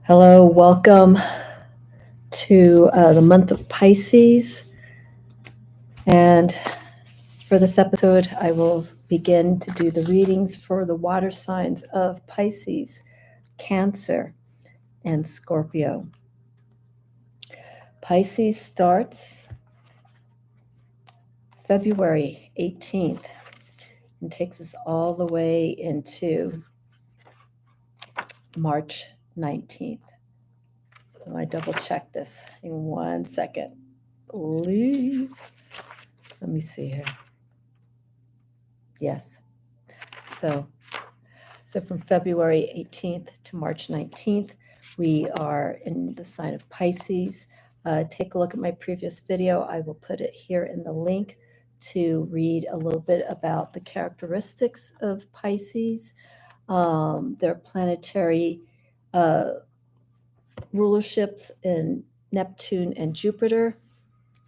Hello, welcome to the month of Pisces. And for this episode, I will begin to do the readings for the water signs of Pisces, Cancer, and Scorpio. Pisces starts February 18th and takes us all the way into March 19th. I double check this in 1 second. Let me see here. Yes. So from February 18th to March 19th, we are in the sign of Pisces. Take a look at my previous video. I will put it here in the link to read a little bit about the characteristics of Pisces, their planetary rulerships in Neptune and Jupiter,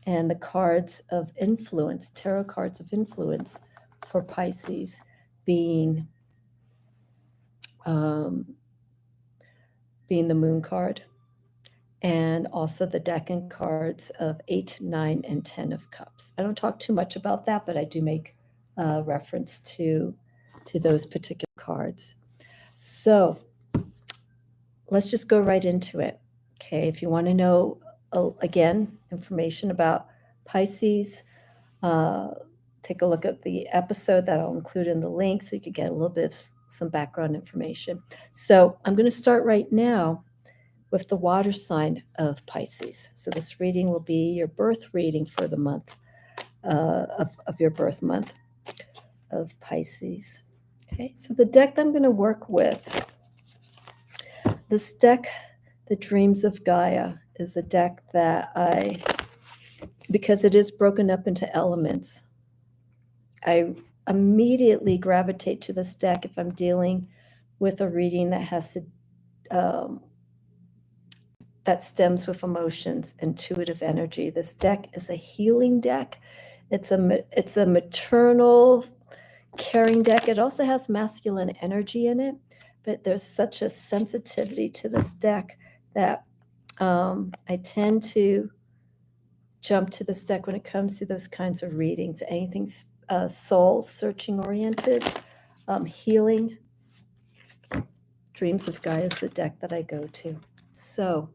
and the cards of influence, tarot cards of influence for Pisces being the Moon card, and also the Decan cards of 8, 9, and 10 of Cups. I don't talk too much about that, but I do make reference to those particular cards. So let's just go right into it. Okay, if you want to know, again, information about Pisces, take a look at the episode that I'll include in the link so you can get a little bit of some background information. So I'm going to start right now with the water sign of Pisces. So this reading will be your birth reading for the month of your birth month of Pisces. Okay, so the deck that I'm going to work with, this deck, the Dreams of Gaia, is a deck that because it is broken up into elements, I immediately gravitate to this deck if I'm dealing with a reading that has to that stems with emotions, intuitive energy. This deck is a healing deck. It's a maternal, caring deck. It also has masculine energy in it, but there's such a sensitivity to this deck that I tend to jump to this deck when it comes to those kinds of readings. Anything soul searching oriented, healing. Dreams of Gaia is the deck that I go to. So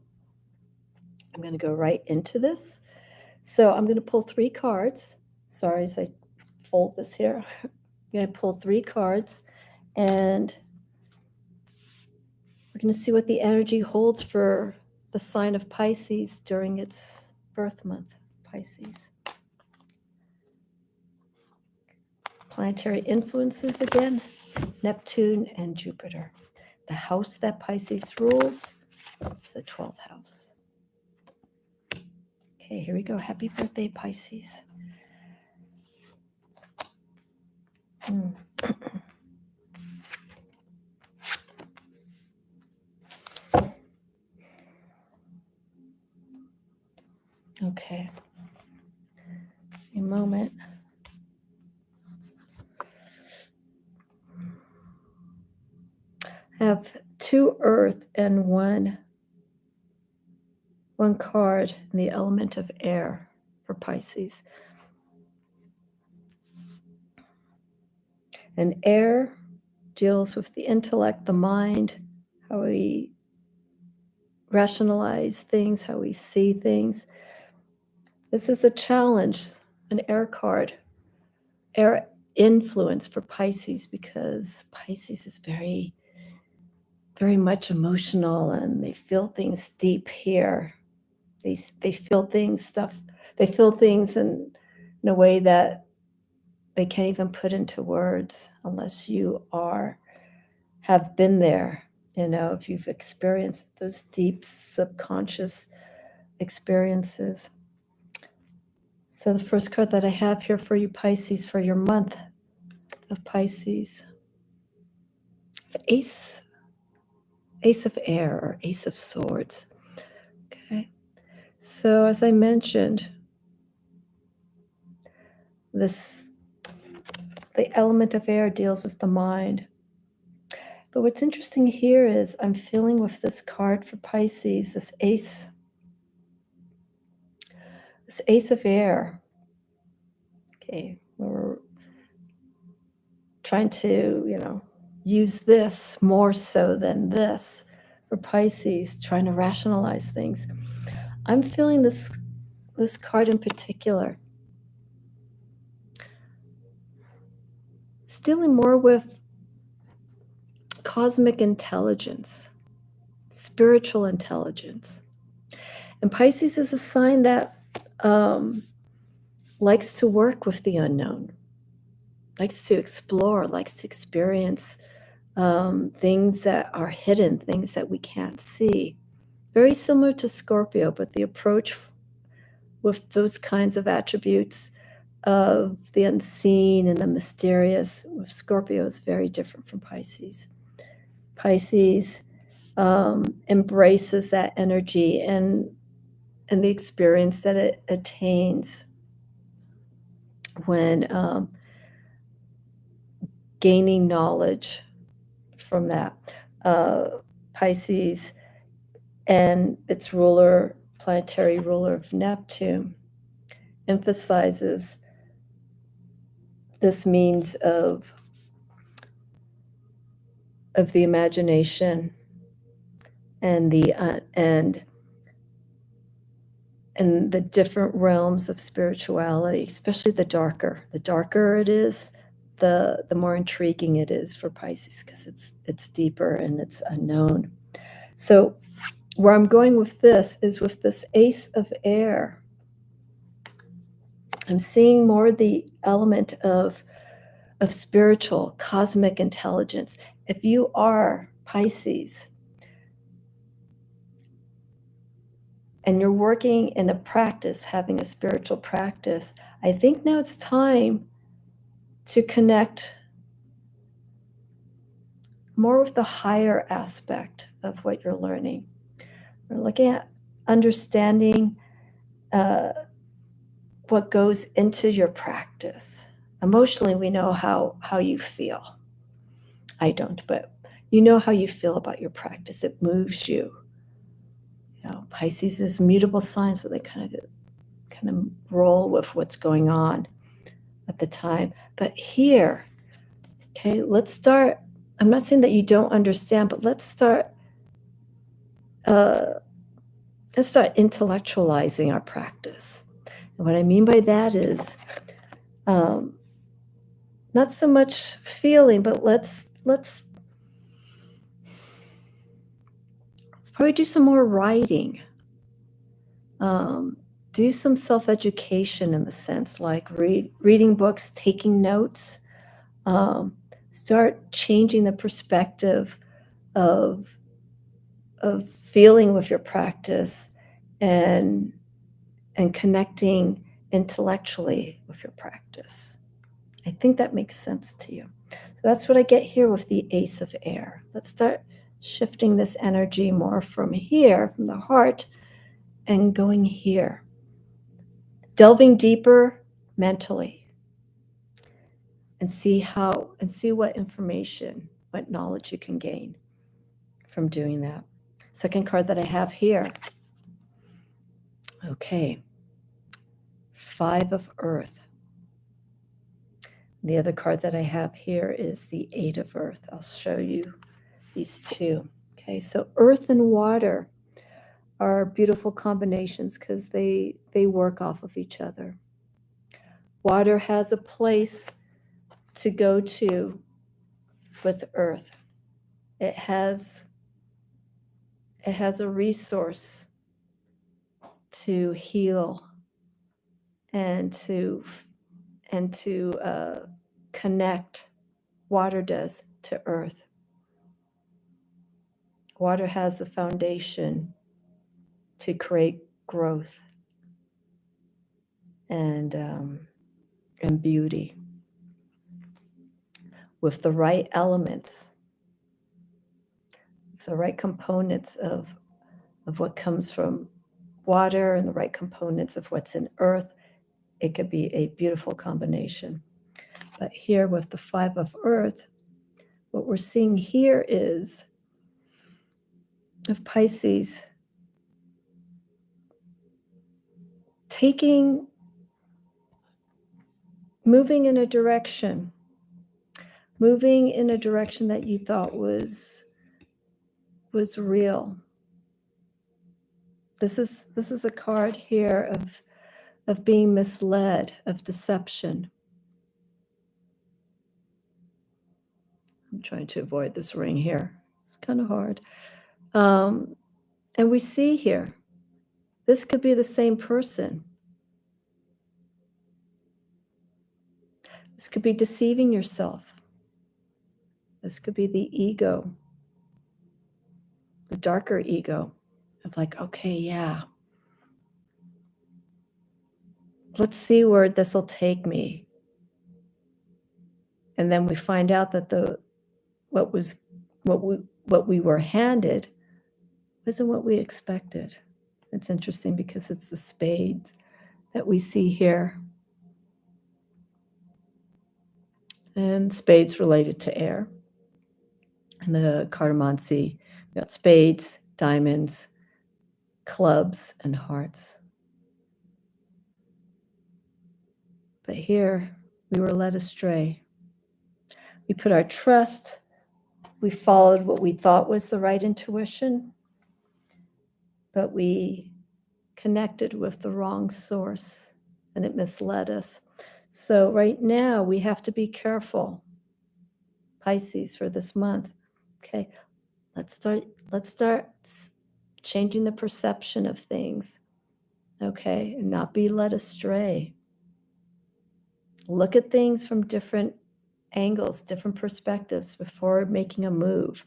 I'm going to go right into this. So I'm going to pull 3 cards. Sorry, as I fold this here. I'm going to pull 3 cards, and we're going to see what the energy holds for the sign of Pisces during its birth month, Pisces. Planetary influences again, Neptune and Jupiter. The house that Pisces rules is the 12th house. Okay, here we go. Happy birthday, Pisces. Okay. A moment. I have 2 earth and one card in the element of air for Pisces. And air deals with the intellect, the mind, how we rationalize things, how we see things. This is a challenge, an air card, air influence for Pisces, because Pisces is very, very much emotional, and they feel things deep here. They feel things, they feel things in a way that they can't even put into words unless you have been there. You know, if you've experienced those deep subconscious experiences. So the first card that I have here for you, Pisces, for your month of Pisces, Ace of Air or Ace of Swords. Okay. So as I mentioned, the element of air deals with the mind. But what's interesting here is I'm feeling with this card for Pisces, this ace of air. Okay, we're trying to, use this more so than this for Pisces, trying to rationalize things. I'm feeling this card in particular. It's dealing more with cosmic intelligence, spiritual intelligence. And Pisces is a sign that likes to work with the unknown, likes to explore, likes to experience things that are hidden, things that we can't see. Very similar to Scorpio, but the approach with those kinds of attributes of the unseen and the mysterious with Scorpio is very different from Pisces. Pisces embraces that energy and the experience that it attains when gaining knowledge from that. Pisces and its planetary ruler of Neptune, emphasizes this means of the imagination and the different realms of spirituality, especially the darker it is, the more intriguing it is for Pisces, because it's deeper and it's unknown. So where I'm going with this is with this ace of air. I'm seeing more the element of spiritual, cosmic intelligence. If you are Pisces and you're working in a practice, having a spiritual practice, I think now it's time to connect more with the higher aspect of what you're learning. We're looking at understanding what goes into your practice. Emotionally, we know how you feel. I don't, but you know how you feel about your practice. It moves you. Pisces is mutable sign, so they kind of roll with what's going on at the time. But here, okay, let's start. I'm not saying that you don't understand, but let's start intellectualizing our practice. And what I mean by that is not so much feeling, but let's probably do some more writing. Do some self-education in the sense like reading books, taking notes. Start changing the perspective of feeling with your practice and connecting intellectually with your practice. I think that makes sense to you. So that's what I get here with the ace of air. Let's start shifting this energy more from here, from the heart, and going here. Delving deeper mentally and see what information, what knowledge you can gain from doing that. Second card that I have here. Okay. 5 of Earth. The other card that I have here is the 8 of Earth. I'll show you these two. Okay, so Earth and water are beautiful combinations because they work off of each other. Water has a place to go to with Earth. It has a resource to heal and to connect. Water does to Earth. Water has a foundation to create growth and beauty. With the right elements, with the right components of what comes from water and the right components of what's in Earth, it could be a beautiful combination. But here with the 5 of Earth, what we're seeing here is of Pisces moving in a direction that you thought was real. This is a card here of being misled, of deception. I'm trying to avoid this ring here. It's kind of hard. And we see here, this could be the same person. This could be deceiving yourself. This could be the ego, the darker ego of like, okay, yeah, let's see where this will take me. And then we find out that what we were handed wasn't what we expected. It's interesting because it's the spades that we see here. And spades related to air. And the cartomancy, we got spades, diamonds, clubs, and hearts. But here, we were led astray. We put our trust, we followed what we thought was the right intuition, but we connected with the wrong source, and it misled us. So right now, we have to be careful, Pisces, for this month. Okay, let's start changing the perception of things, okay, and not be led astray. Look at things from different angles, different perspectives before making a move,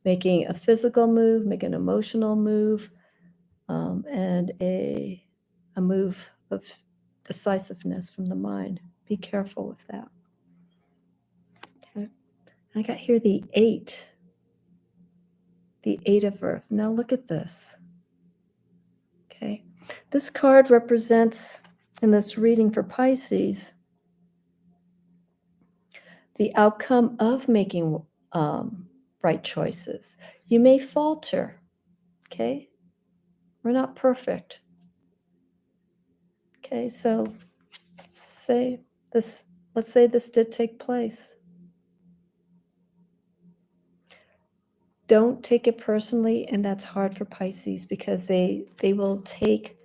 making a physical move, make an emotional move, and a move of decisiveness from the mind. Be careful with that. Okay. I got here the 8 of Earth. Now look at this. Okay. This card represents, in this reading for Pisces, the outcome of making right choices. You may falter, okay? We're not perfect. Okay, so let's say this did take place. Don't take it personally, and that's hard for Pisces because they will take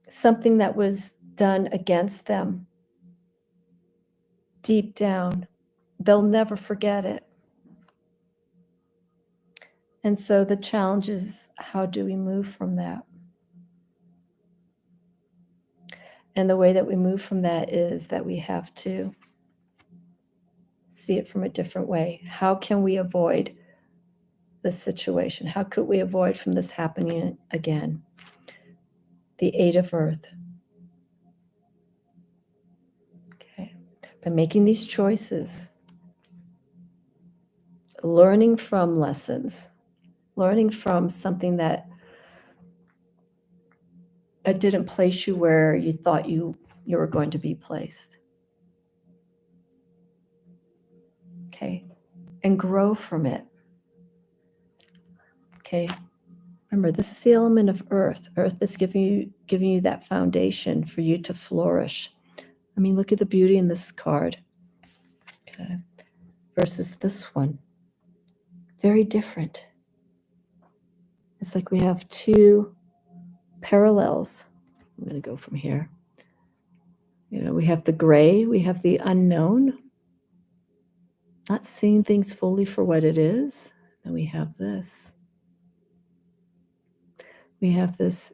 something that was done against them deep down. They'll never forget it. And so the challenge is, how do we move from that? And the way that we move from that is that we have to see it from a different way. How can we avoid this situation? How could we avoid from this happening again? The 8 of Earth. Okay. By making these choices, learning from lessons, learning from something that didn't place you where you thought you were going to be placed. Okay. And grow from it. Okay. Remember, this is the element of Earth. Earth is giving you that foundation for you to flourish. I mean, look at the beauty in this card. Okay. Versus this one. Very different. It's like we have two parallels. I'm going to go from here. We have the gray, we have the unknown, not seeing things fully for what it is. And we have this. We have this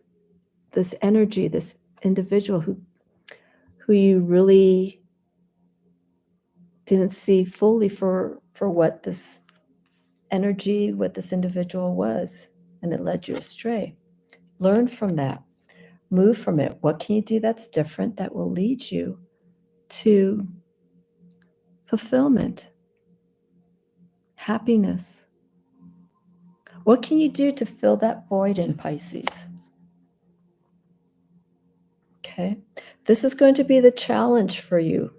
energy, this individual who you really didn't see fully for what this energy, what this individual was, and it led you astray. Learn from that. Move from it. What can you do that's different that will lead you to fulfillment, happiness? What can you do to fill that void in, Pisces? Okay. This is going to be the challenge for you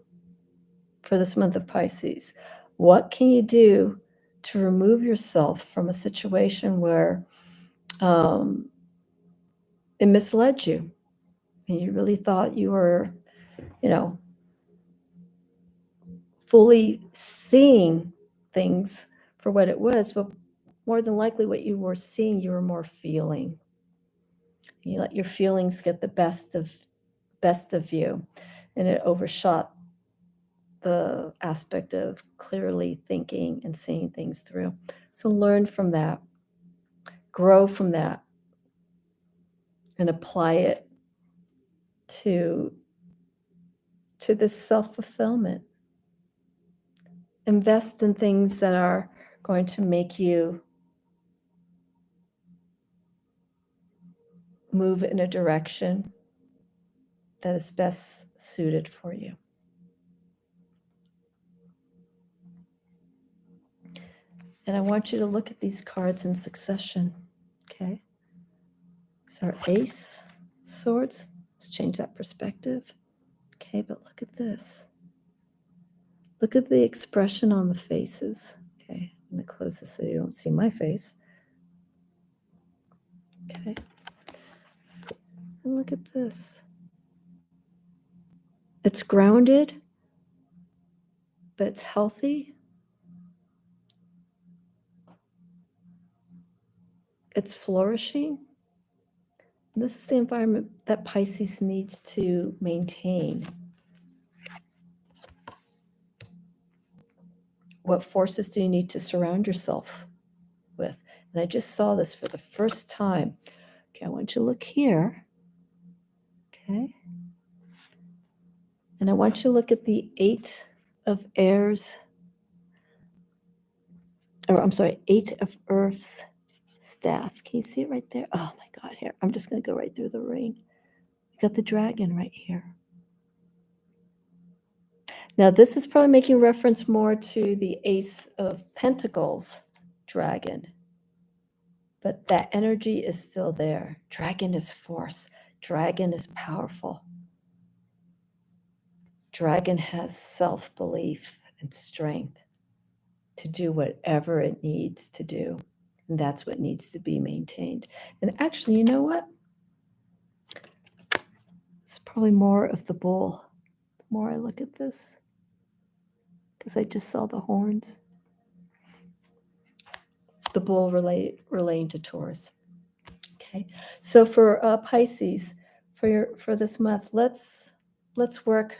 for this month of Pisces. What can you do to remove yourself from a situation where it misled you and you really thought you were, fully seeing things for what it was, but more than likely what you were seeing, you were more feeling. You let your feelings get the best of you, and it overshot the aspect of clearly thinking and seeing things through. So learn from that, grow from that, and apply it to this self-fulfillment. Invest in things that are going to make you move in a direction that is best suited for you. And I want you to look at these cards in succession, okay? So our Ace Swords, let's change that perspective. Okay, but look at this. Look at the expression on the faces. Okay, I'm going to close this so you don't see my face. Okay. And look at this. It's grounded, but it's healthy. It's flourishing. And this is the environment that Pisces needs to maintain. What forces do you need to surround yourself with? And I just saw this for the first time. Okay, I want you to look here. Okay. And I want you to look at the Eight of Earth's staff. Can you see it right there? Oh my God, here. I'm just going to go right through the ring. You got the dragon right here. Now, this is probably making reference more to the Ace of Pentacles dragon. But that energy is still there. Dragon is force. Dragon is powerful. Dragon has self-belief and strength to do whatever it needs to do. And that's what needs to be maintained. And actually, you know what? It's probably more of the bull. The more I look at this, because I just saw the horns. The bull relating to Taurus. Okay, so for Pisces, for this month, let's work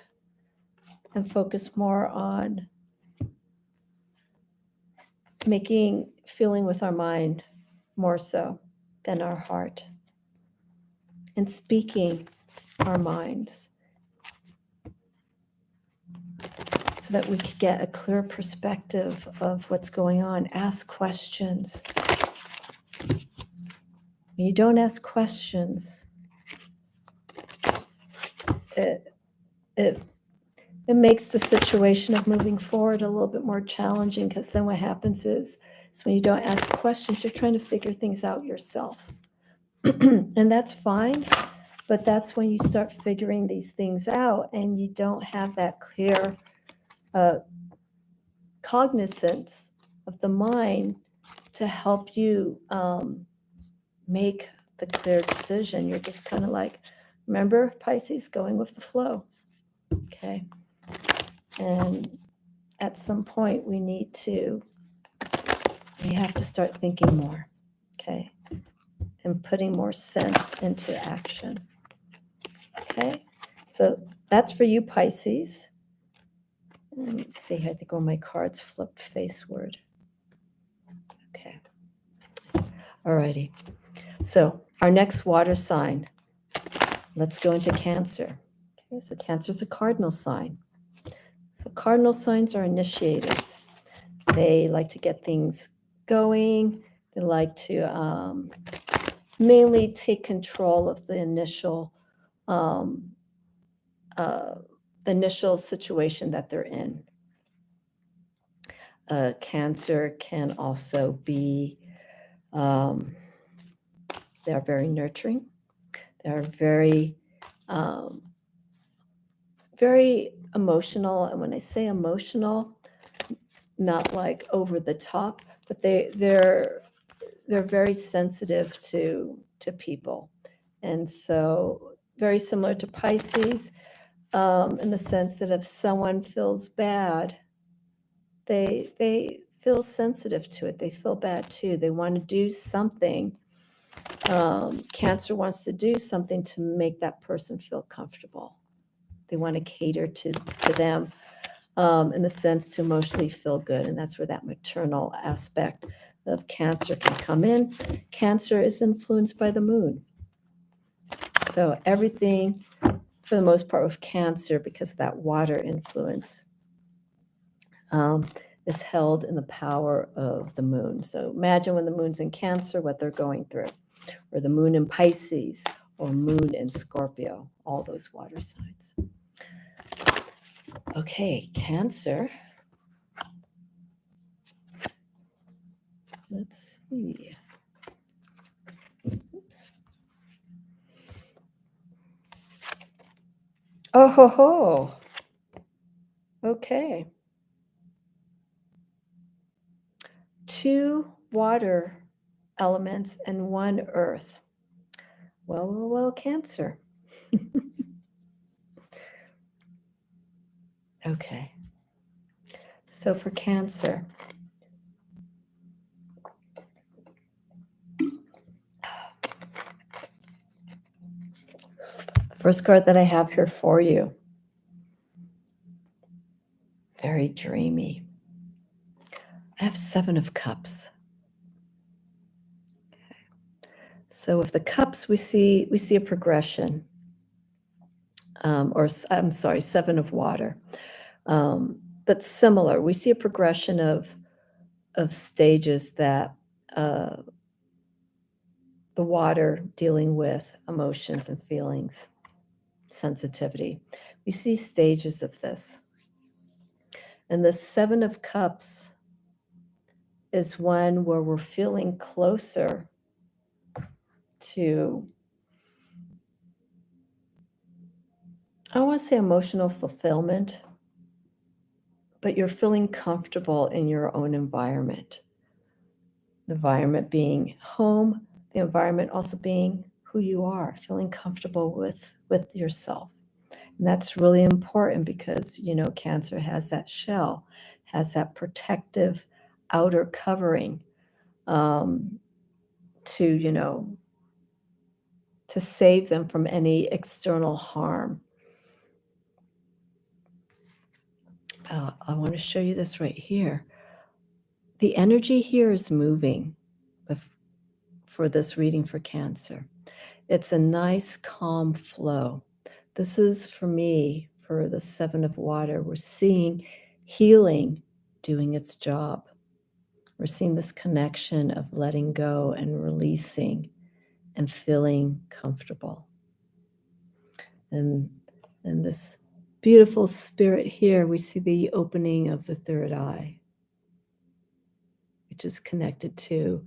and focus more on feeling with our mind more so than our heart, and speaking our minds so that we could get a clear perspective of what's going on. Ask questions. When you don't ask questions, it makes the situation of moving forward a little bit more challenging, because then what happens is when you don't ask questions, you're trying to figure things out yourself. And that's fine, but that's when you start figuring these things out and you don't have that clear cognizance of the mind to help you make the clear decision. You're just kind of like, remember, Pisces, going with the flow. Okay. And at some point we have to start thinking more. Okay. And putting more sense into action. Okay. So that's for you, Pisces. Let me see. I think all my cards flipped faceward. Okay. Alrighty. So our next water sign. Let's go into Cancer. Okay, so Cancer is a cardinal sign. So cardinal signs are initiators. They like to get things going. They like to mainly take control of the initial situation that they're in. Cancer can also be, they're very nurturing. They're very, very emotional. And when I say emotional, not like over the top, but they're very sensitive to people. And so very similar to Pisces, in the sense that if someone feels bad, they feel sensitive to it. They feel bad too. They want to do something. Cancer wants to do something to make that person feel comfortable. They want to cater to them, in the sense to emotionally feel good. And that's where that maternal aspect of Cancer can come in. Cancer is influenced by the moon. So everything, for the most part, with Cancer, because of that water influence, is held in the power of the moon. So imagine when the moon's in Cancer, what they're going through, or the moon in Pisces, or moon in Scorpio, all those water signs. Okay, Cancer. Let's see. Oops. Oh ho ho. Okay. 2 water elements and 1 earth. Well, Cancer. Okay. So for Cancer, first card that I have here for you, very dreamy. I have 7 of Cups. So with the Cups, we see a progression, or I'm sorry, 7 of Water. But similar, we see a progression of stages that the water dealing with emotions and feelings, sensitivity. We see stages of this. And the 7 of Cups is one where we're feeling closer to, I don't want to say emotional fulfillment, but you're feeling comfortable in your own environment. The environment being home, the environment also being who you are, feeling comfortable with yourself. And that's really important because, Cancer has that shell, has that protective outer covering, to save them from any external harm. I want to show you this right here. The energy here is moving for this reading for Cancer. It's a nice, calm flow. This is, for me, for the 7 of Water, we're seeing healing doing its job. We're seeing this connection of letting go and releasing and feeling comfortable. And this beautiful spirit here, we see the opening of the third eye, which is connected to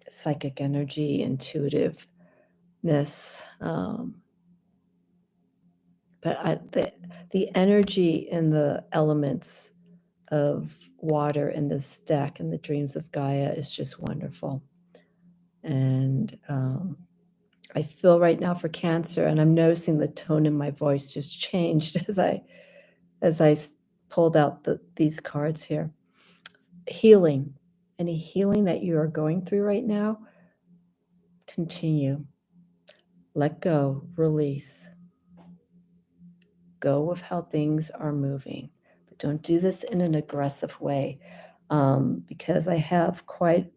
psychic energy, intuitiveness. But the energy in the elements of water in this deck and the dreams of Gaia is just wonderful. And I feel right now for Cancer, and I'm noticing the tone in my voice just changed as I pulled out these cards here. Healing. Any healing that you are going through right now, continue. Let go, release. Go with how things are moving. But don't do this in an aggressive way, because I have quite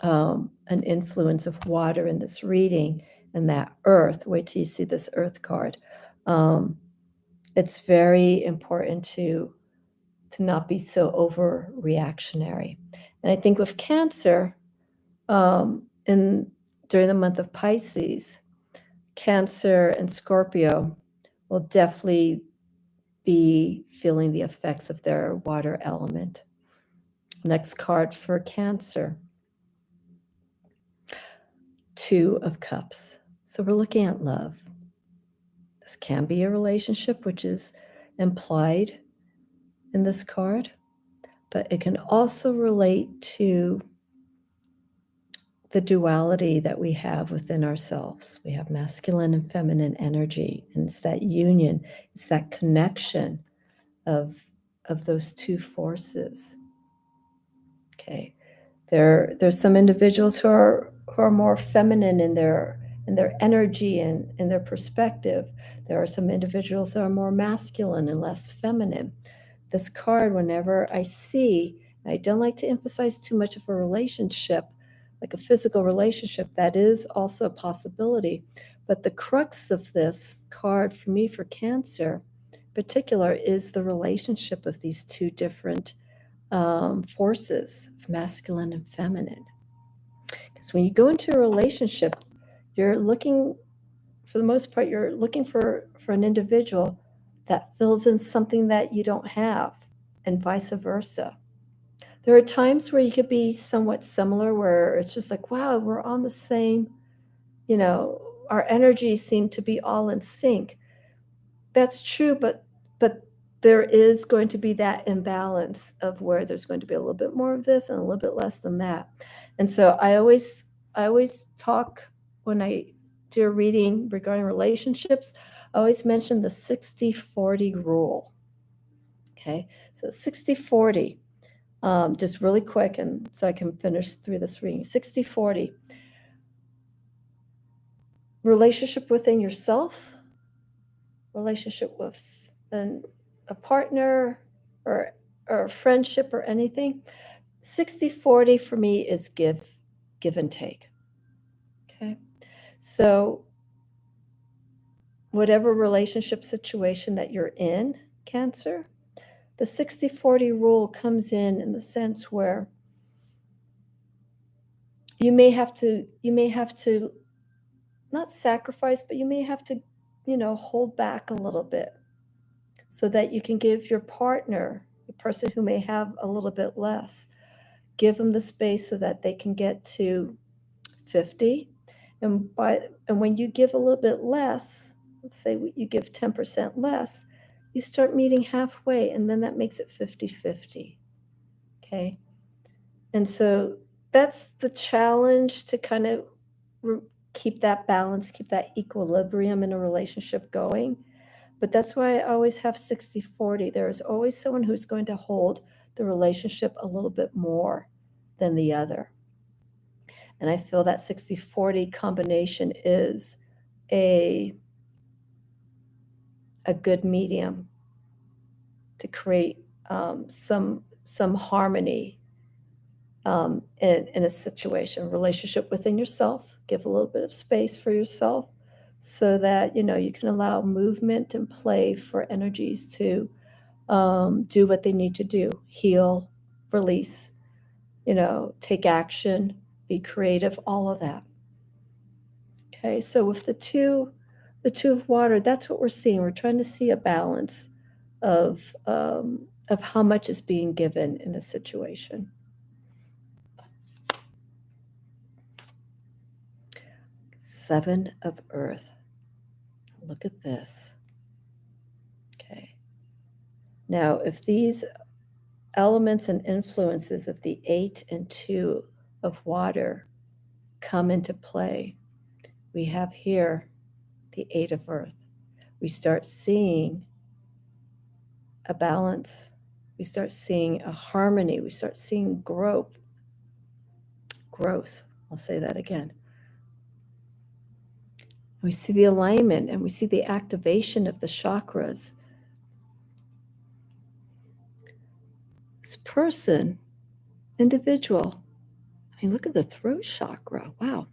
an influence of water in this reading, and that earth. Wait till you see this earth card. It's very important to not be so overreactionary. And I think with Cancer, during the month of Pisces, Cancer and Scorpio will definitely be feeling the effects of their water element. Next card for Cancer, 2 of Cups. So we're looking at love. This can be a relationship, which is implied. in this card, but it can also relate to the duality that we have within ourselves. We have masculine and feminine energy, and it's that union, it's that connection of those two forces. Okay, there's some individuals who are more feminine in their energy and in their perspective. There are some individuals that are more masculine and less feminine. This card, whenever I see, I don't like to emphasize too much of a relationship, like a physical relationship, that is also a possibility. But the crux of this card for me, for Cancer in particular, is the relationship of these two different forces of masculine and feminine. Because when you go into a relationship, you're looking, for the most part, you're looking for an individual that fills in something that you don't have, and vice versa. There are times where you could be somewhat similar, where it's just like, wow, we're on the same, our energies seem to be all in sync. That's true, but there is going to be that imbalance of where there's going to be a little bit more of this and a little bit less than that. And so I always talk, when I do a reading regarding relationships, I always mention the 60-40 rule. Okay, so 60-40, just really quick, and so I can finish through this reading. 60-40, relationship within yourself, relationship with a partner or a friendship or anything. 60-40 for me is give and take. Okay, so whatever relationship situation that you're in, Cancer, the 60-40 rule comes in the sense where you may have to not sacrifice, but you may have to, hold back a little bit so that you can give your partner, the person who may have a little bit less, give them the space so that they can get to 50. And when you give a little bit less, let's say you give 10% less, you start meeting halfway, and then that makes it 50-50. Okay, and so that's the challenge, to kind of keep that balance, keep that equilibrium in a relationship going. But that's why I always have 60-40. There is always someone who's going to hold the relationship a little bit more than the other. And I feel that 60-40 combination is a good medium to create some harmony in a situation. Relationship within yourself, give a little bit of space for yourself so that you can allow movement and play for energies to do what they need to do: heal, release, take action, be creative, all of that. Okay, so with the two of water, that's what we're seeing. We're trying to see a balance of how much is being given in a situation. Seven of Earth. Look at this. Okay. Now, if these elements and influences of the 8 and 2 of water come into play, we have here the 8 of Earth. We start seeing a balance. We start seeing a harmony. We start seeing growth. I'll say that again. We see the alignment, and we see the activation of the chakras. This person, individual, I mean, look at the throat chakra. Wow.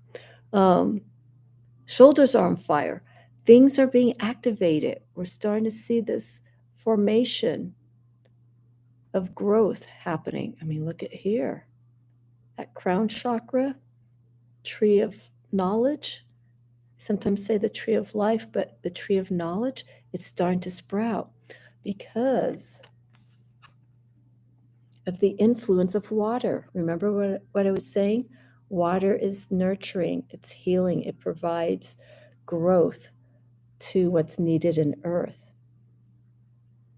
Shoulders are on fire. Things are being activated. We're starting to see this formation of growth happening. I mean, look at here. That crown chakra, tree of knowledge. I sometimes say the tree of life, but the tree of knowledge, it's starting to sprout because of the influence of water. Remember what I was saying? Water is nurturing, it's healing, it provides growth to what's needed in earth.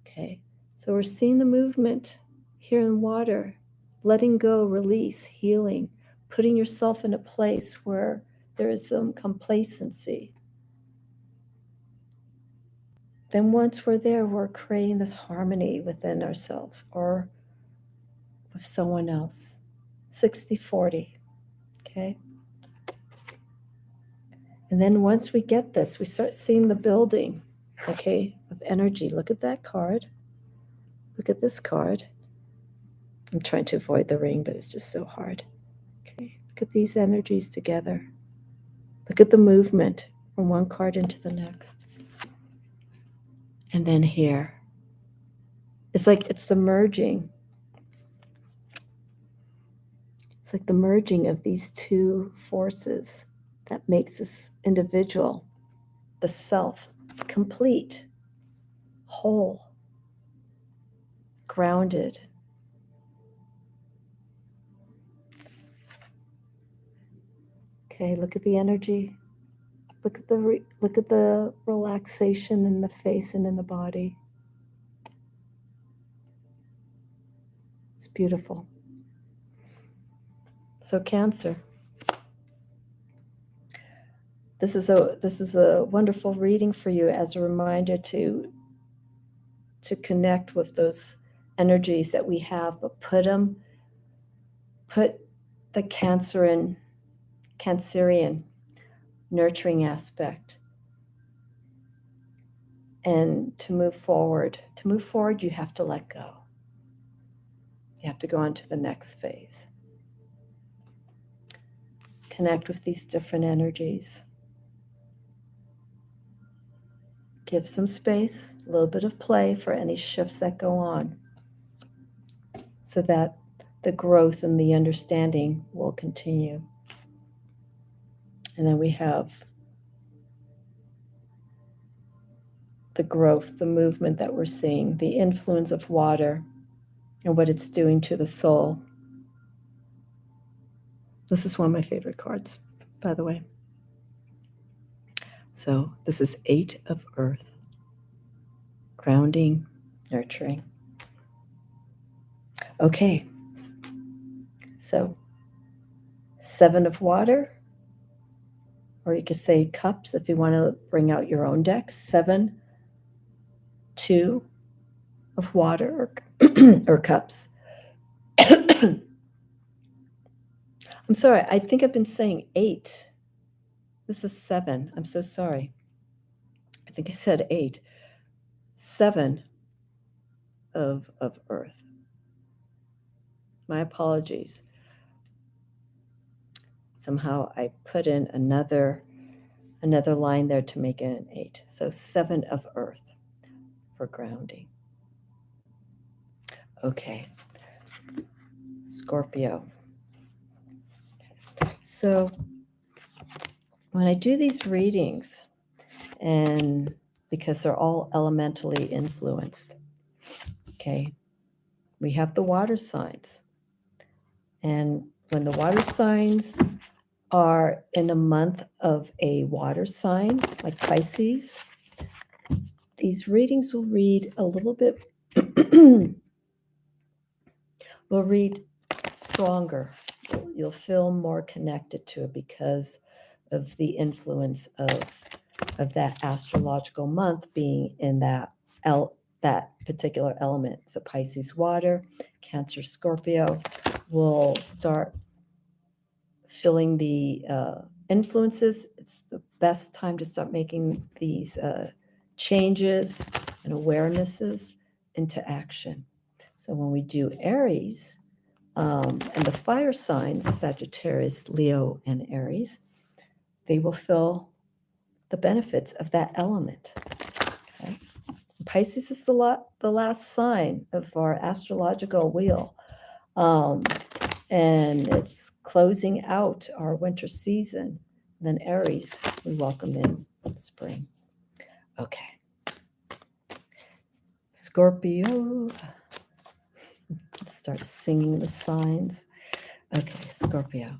Okay, So we're seeing the movement here in water, letting go, release, healing, putting yourself in a place where there is some complacency. Then once we're there, we're creating this harmony within ourselves or with someone else. 60-40, okay? And then once we get this, we start seeing the building, okay, of energy. Look at that card. Look at this card. I'm trying to avoid the ring, but it's just so hard. Okay, look at these energies together. Look at the movement from one card into the next. And then here. It's like it's the merging. It's like the merging of these two forces that makes this individual, the self, complete, whole, grounded. Okay, look at the energy. Look at the relaxation in the face and in the body. It's beautiful. So Cancer. This is a wonderful reading for you as a reminder to connect with those energies that we have, but put the Cancerian nurturing aspect. And to move forward, you have to let go. You have to go on to the next phase. Connect with these different energies. Give some space, a little bit of play for any shifts that go on, so that the growth and the understanding will continue. And then we have the growth, the movement that we're seeing, the influence of water and what it's doing to the soul. This is one of my favorite cards, by the way. So this is 8 of Earth. Grounding, nurturing. Okay. So 7 of Water, or you could say Cups if you want to bring out your own deck. 7, 2 of Water, or Cups. I'm sorry, I think I've been saying 8. This is 7. I'm so sorry. I think I said 8. 7 of Earth. My apologies. Somehow I put in another line there to make it an 8. So 7 of Earth for grounding. Okay. Scorpio. So when I do these readings, and because they're all elementally influenced, okay, we have the water signs. And when the water signs are in a month of a water sign, like Pisces, these readings will read a little bit, will read stronger. You'll feel more connected to it because of the influence of that astrological month being in that particular element. So Pisces water, Cancer, Scorpio will start feeling the influences. It's the best time to start making these changes and awarenesses into action. So when we do Aries, and the fire signs, Sagittarius, Leo, and Aries, they will feel the benefits of that element. Okay? Pisces is the last sign of our astrological wheel. And it's closing out our winter season. And then Aries, we welcome in spring. Okay. Scorpio. Let's start singing the signs. Okay, Scorpio.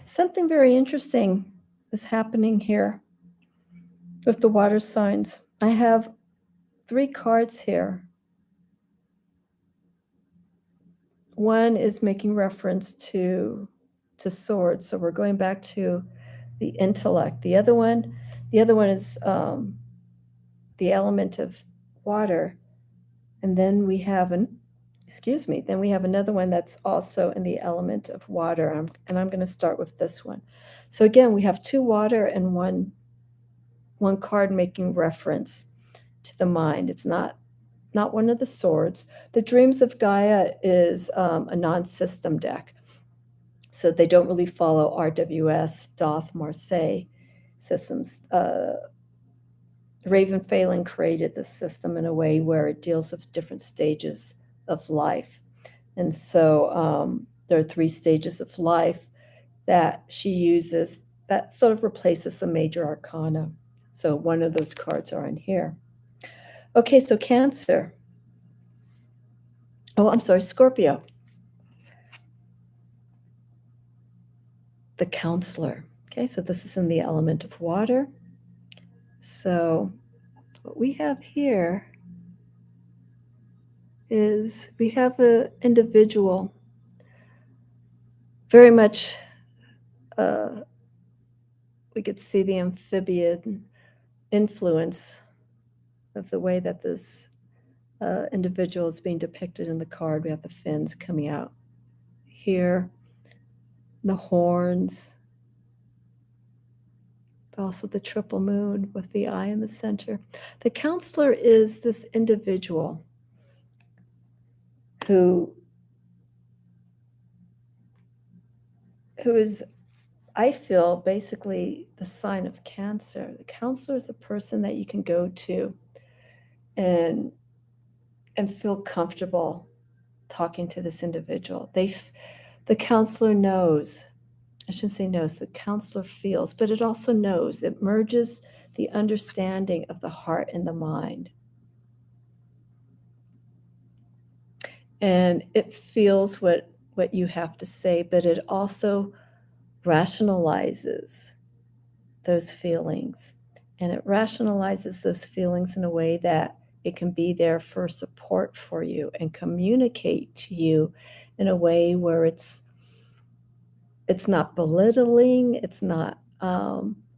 Something very interesting is happening here with the water signs. I have 3 cards here. One is making reference to swords, so we're going back to the intellect. The other one is the element of water, and then we have another one that's also in the element of water. And I'm going to start with this one. So again, we have 2 water and one card making reference to the mind. It's not one of the swords. The Dreams of Gaia is a non-system deck. So they don't really follow RWS, Doth, Marseille systems. Raven Phelan created this system in a way where it deals with different stages of life. And so there are 3 stages of life that she uses that sort of replaces the major arcana. So one of those cards are in here. Okay, so Cancer. Oh, I'm sorry, Scorpio. The Counselor. Okay, so this is in the element of water. So what we have here is we have an individual very much, we could see the amphibian influence of the way that this individual is being depicted in the card. We have the fins coming out here, the horns, but also the triple moon with the eye in the center. The Counselor is this individual who is, I feel, basically the sign of Cancer. The Counselor is the person that you can go to and feel comfortable talking to this individual. The Counselor knows, I shouldn't say knows, the Counselor feels, but it also knows. It merges the understanding of the heart and the mind. And it feels what you have to say, but it also rationalizes those feelings. And it rationalizes those feelings in a way that it can be there for support for you and communicate to you in a way where it's not belittling, it's not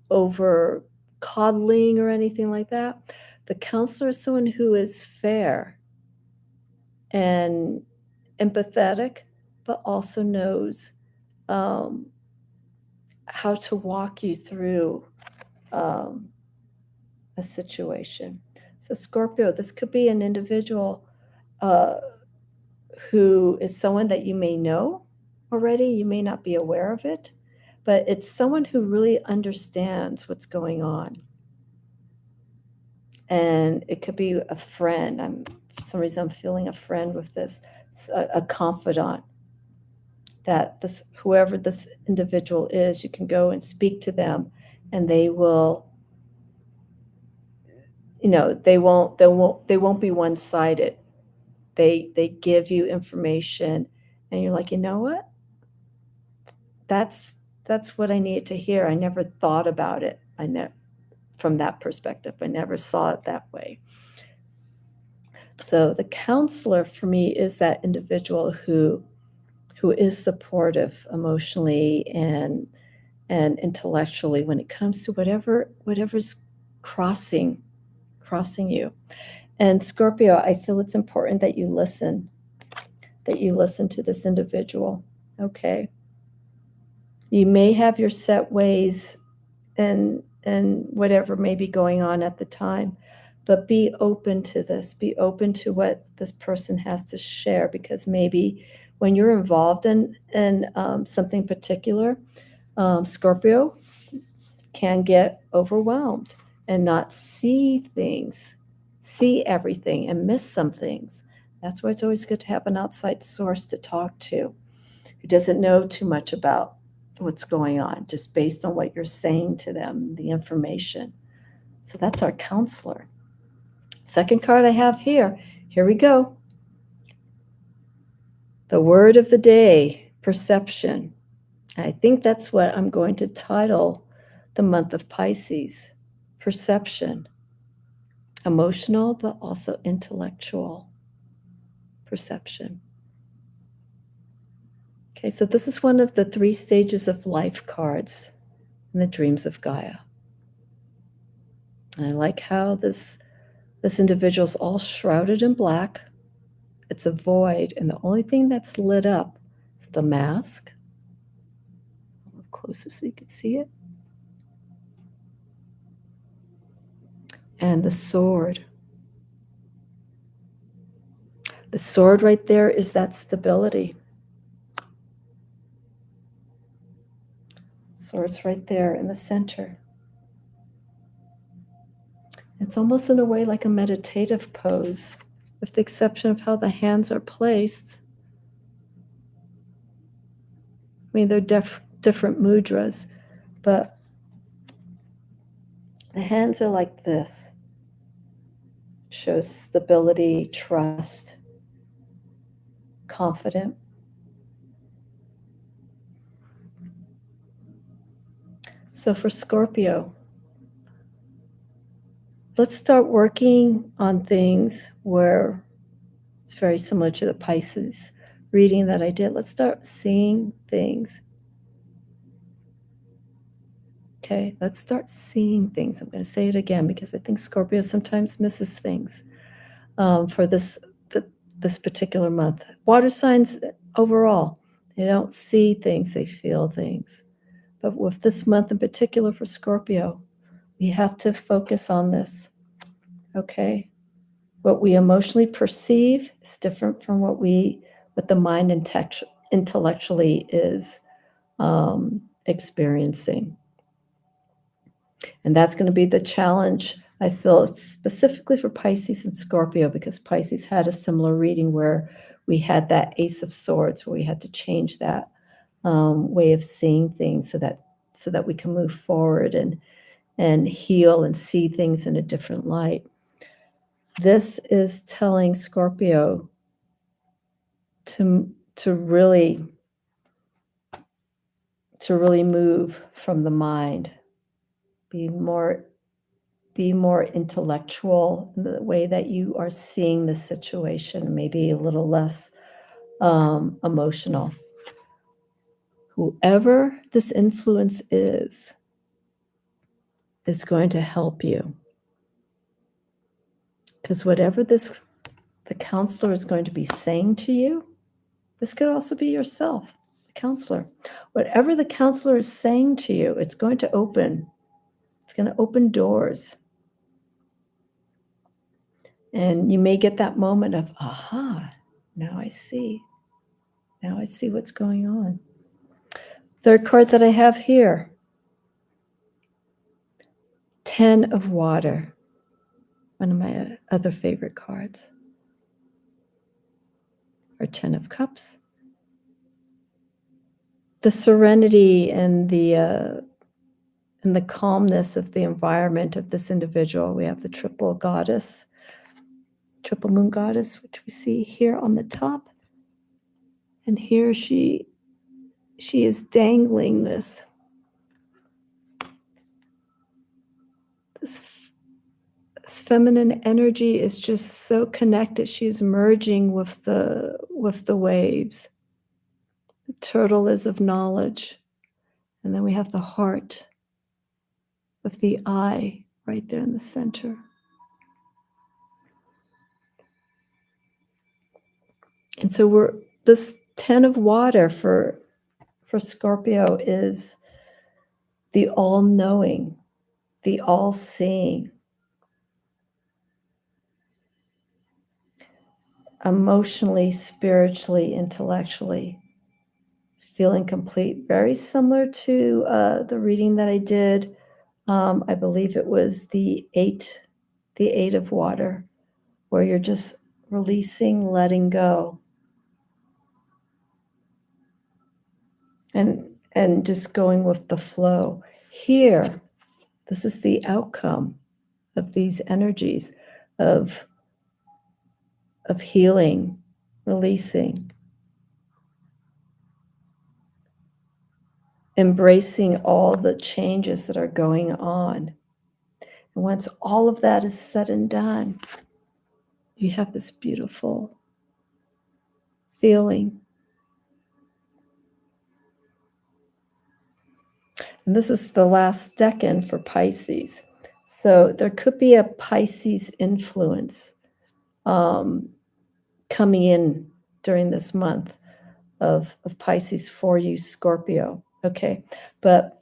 over coddling or anything like that. The Counselor is someone who is fair and empathetic, but also knows how to walk you through a situation. So Scorpio, this could be an individual who is someone that you may know already. You may not be aware of it, but it's someone who really understands what's going on. And it could be a friend. For some reason, I'm feeling a friend with this, a confidant, that whoever this individual is, you can go and speak to them, and they will, they won't be one-sided. They give you information, and you're like, you know what? That's what I needed to hear. I never thought about it. From that perspective, I never saw it that way. So the Counselor for me is that individual who is supportive emotionally and intellectually when it comes to whatever's crossing you. And Scorpio, I feel it's important that you listen to this individual. Okay. You may have your set ways and whatever may be going on at the time, but be open to this. Be open to what this person has to share, because maybe when you're involved in something particular, Scorpio can get overwhelmed and not see everything, and miss some things. That's why it's always good to have an outside source to talk to who doesn't know too much about what's going on, just based on what you're saying to them, the information. So that's our Counselor. Second card I have here we go. The word of the day, perception. I think that's what I'm going to title the month of Pisces: perception, emotional, but also intellectual perception. Okay, so this is one of the 3 stages of life cards in the Dreams of Gaia. And I like how this individual's all shrouded in black. It's a void, and the only thing that's lit up is the mask. A little closer so you can see it. And the sword. The sword right there is that stability. Sword's right there in the center. It's almost in a way like a meditative pose, with the exception of how the hands are placed. I mean, they're different mudras, but the hands are like this. Shows stability, trust, confident. So for Scorpio, let's start working on things where it's very similar to the Pisces reading that I did. Let's start seeing things. Okay, let's start seeing things. I'm going to say it again because I think Scorpio sometimes misses things for this particular month. Water signs overall, they don't see things, they feel things. But with this month in particular for Scorpio, we have to focus on this, okay? What we emotionally perceive is different from what the mind intellectually is experiencing. And that's going to be the challenge, I feel, specifically for Pisces and Scorpio, because Pisces had a similar reading where we had that Ace of Swords, where we had to change that way of seeing things so that we can move forward and heal and see things in a different light. This is telling Scorpio to really move from the mind, be more intellectual in the way that you are seeing the situation, maybe a little less emotional. Whoever this influence is going to help you. Because whatever the counselor is going to be saying to you, this could also be yourself, the counselor. Whatever the counselor is saying to you, it's going to open doors. And you may get that moment of, aha, now I see. Now I see what's going on. Third card that I have here, 10 of Water, one of my other favorite cards, or 10 of Cups. The serenity and the calmness of the environment of this individual. We have the triple moon goddess, which we see here on the top. And here she is dangling this feminine energy is just so connected. She's merging with the waves. The turtle is of knowledge. And then we have the heart of the eye right there in the center. And so this 10 of Water for Scorpio is the all-knowing, the all-seeing, emotionally, spiritually, intellectually, feeling complete. Very similar to the reading that I did. I believe it was the eight of Water, where you're just releasing, letting go, and just going with the flow. Here, this is the outcome of these energies of healing, releasing. embracing all the changes that are going on. And once all of that is said and done, you have this beautiful feeling. And this is the last decan for Pisces. So there could be a Pisces influence coming in during this month of Pisces for you, Scorpio. Okay. But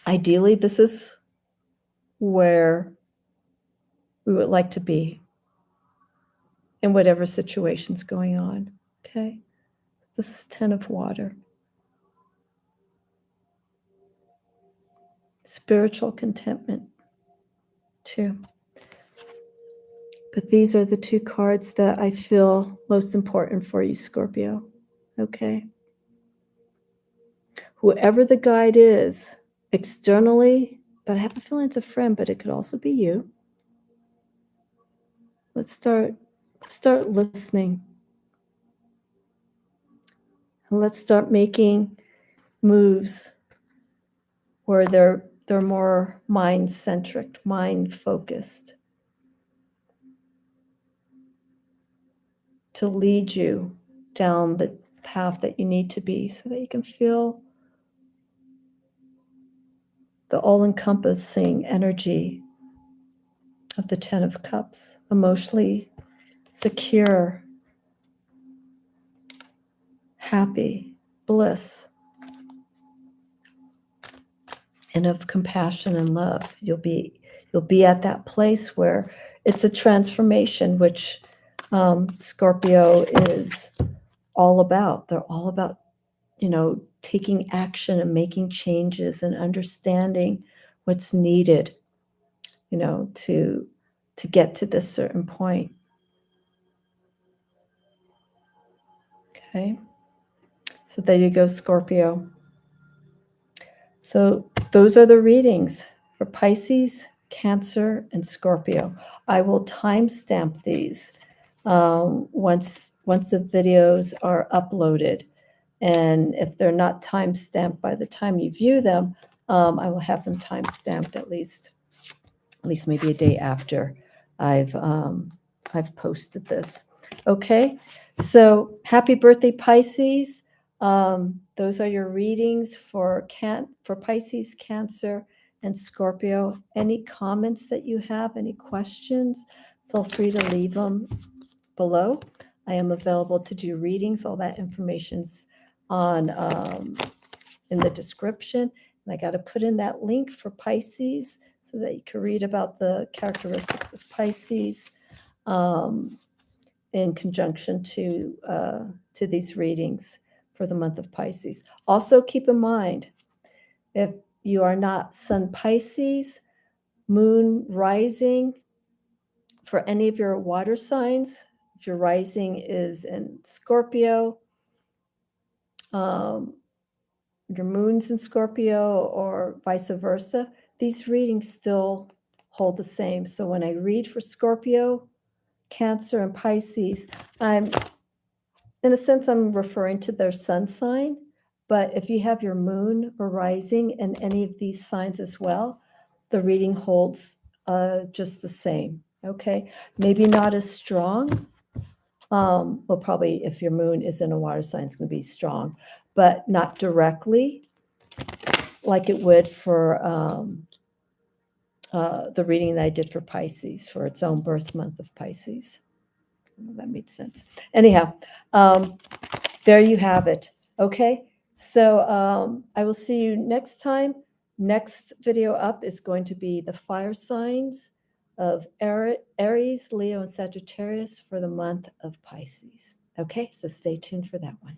ideally, this is where we would like to be in whatever situation's going on. Okay. This is 10 of water. Spiritual contentment, too. But these are the two cards that I feel most important for you, Scorpio. Okay? Whoever the guide is, externally, but I have a feeling it's a friend, but it could also be you. Let's start listening. And let's start making moves where they're more mind-centric, mind-focused, to lead you down the path that you need to be so that you can feel the all-encompassing energy of the 10 of Cups, emotionally secure, happy, bliss, and of compassion and love. You'll be at that place where it's a transformation, which Scorpio is all about. They're all about, taking action and making changes and understanding what's needed, to get to this certain point. Okay. So there you go, Scorpio. So those are the readings for Pisces, Cancer, and Scorpio. I will timestamp these once the videos are uploaded. And if they're not timestamped by the time you view them, I will have them timestamped at least maybe a day after I've posted this. Okay, so happy birthday, Pisces. Those are your readings for Pisces, Cancer, and Scorpio. Any comments that you have, any questions, feel free to leave them below. I am available to do readings. All that information's on in the description. And I got to put in that link for Pisces so that you can read about the characteristics of Pisces in conjunction to these readings for the month of Pisces. Also, keep in mind, if you are not Sun Pisces, Moon rising for any of your water signs, if your rising is in Scorpio, your moon's in Scorpio, or vice versa, these readings still hold the same. So when I read for Scorpio, Cancer, and Pisces, in a sense, I'm referring to their sun sign. But if you have your moon or rising in any of these signs as well, the reading holds just the same. Okay, maybe not as strong. Well, probably if your moon is in a water sign, it's going to be strong, but not directly like it would for the reading that I did for Pisces, for its own birth month of Pisces. That made sense. Anyhow, there you have it. Okay, so I will see you next time. Next video up is going to be the fire signs of Aries, Leo, and Sagittarius for the month of Pisces. Okay, so stay tuned for that one.